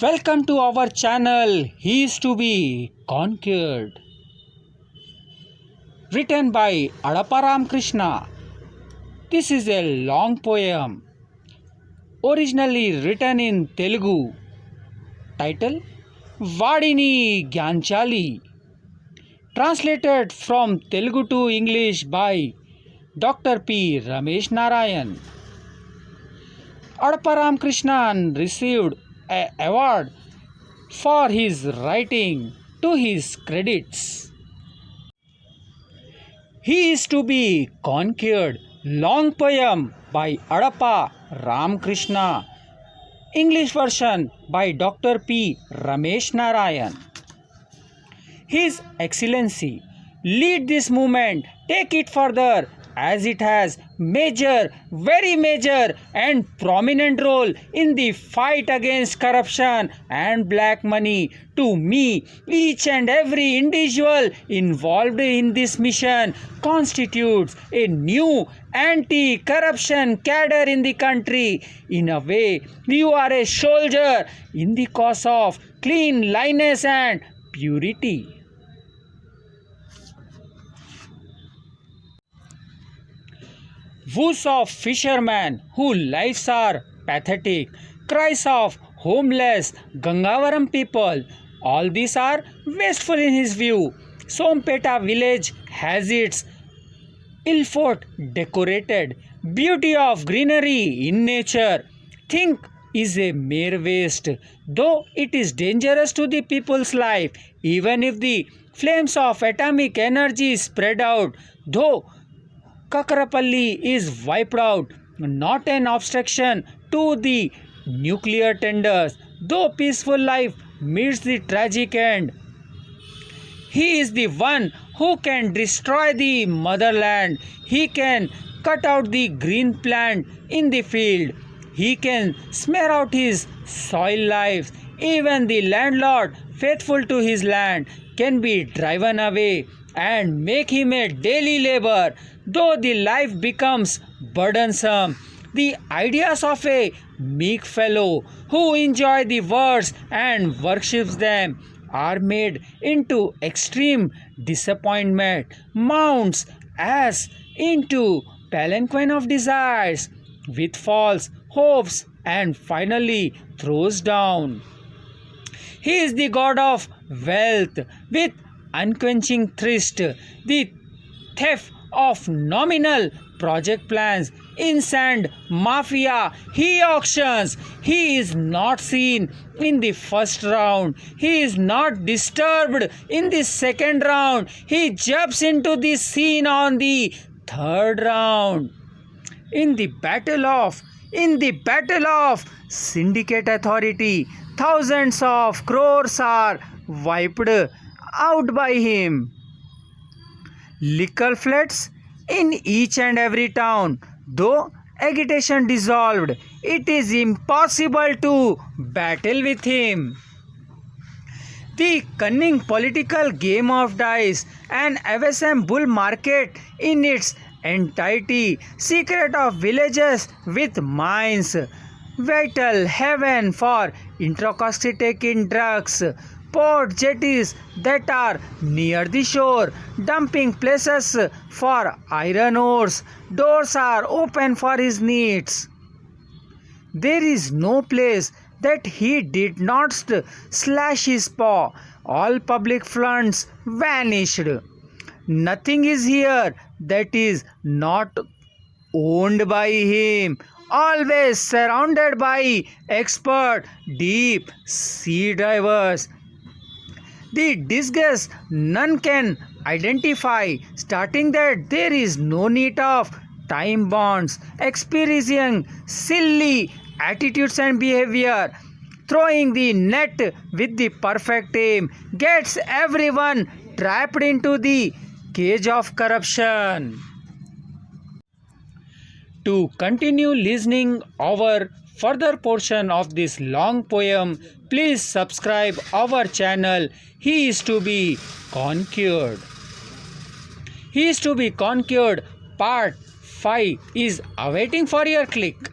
Welcome to our channel. He is to be conquered. Written by Adapa Ramakrishna. This is a long poem. Originally written in Telugu. Title Vadini Gyanchali. Translated from Telugu to English by Dr. P. Ramesh Narayan. Adapa Ramakrishna received an award for his writing to his credits. He is to be conquered. Long poem by Adapa Ramakrishna. English version by Dr. P. Ramesh Narayan. His Excellency, lead this movement, take it further, as it has major, very major and prominent role in the fight against corruption and black money. To me, each and every individual involved in this mission constitutes a new anti-corruption cadre in the country. In a way, you are a soldier in the cause of cleanliness and purity. Woes of fishermen whose lives are pathetic, cries of homeless Gangavaram people, all these are wasteful in his view. Sompeta village has its ill-fort decorated beauty of greenery in nature. Think is a mere waste, though it is dangerous to the people's life, even if the flames of atomic energy spread out, though Kakarapalli is wiped out, not an obstruction to the nuclear tenders, though peaceful life meets the tragic end. He is the one who can destroy the motherland. He can cut out the green plant in the field. He can smear out his soil lives. Even the landlord, faithful to his land, can be driven away and make him a daily labor, though the life becomes burdensome. The ideas of a meek fellow who enjoy the words and worships them are made into extreme disappointment, mounts as into palanquin of desires, with false hopes, and finally throws down. He is the god of wealth with unquenching thirst, the theft of nominal project plans, in sand mafia he auctions. He is not seen in the first round. He is not disturbed in the second round. He jumps into the scene on the third round. In the battle of syndicate authority, thousands of crores are wiped out by him. Liquor floods in each and every town. Though agitation dissolved, it is impossible to battle with him. The cunning political game of dice and FSM bull market in its entirety, secret of villages with mines, vital haven for intoxicating drugs, port jetties that are near the shore, dumping places for iron ores, doors are open for his needs. There is no place that he did not slash his paw. All public funds vanished. Nothing is here that is not owned by him. Always surrounded by expert deep sea divers. The disgust none can identify, starting that there is no need of time bonds, experiencing silly attitudes and behavior, throwing the net with the perfect aim, gets everyone trapped into the cage of corruption. To continue listening our further portion of this long poem, please subscribe our channel. He is to be conquered. He is to be conquered part 5 is awaiting for your click.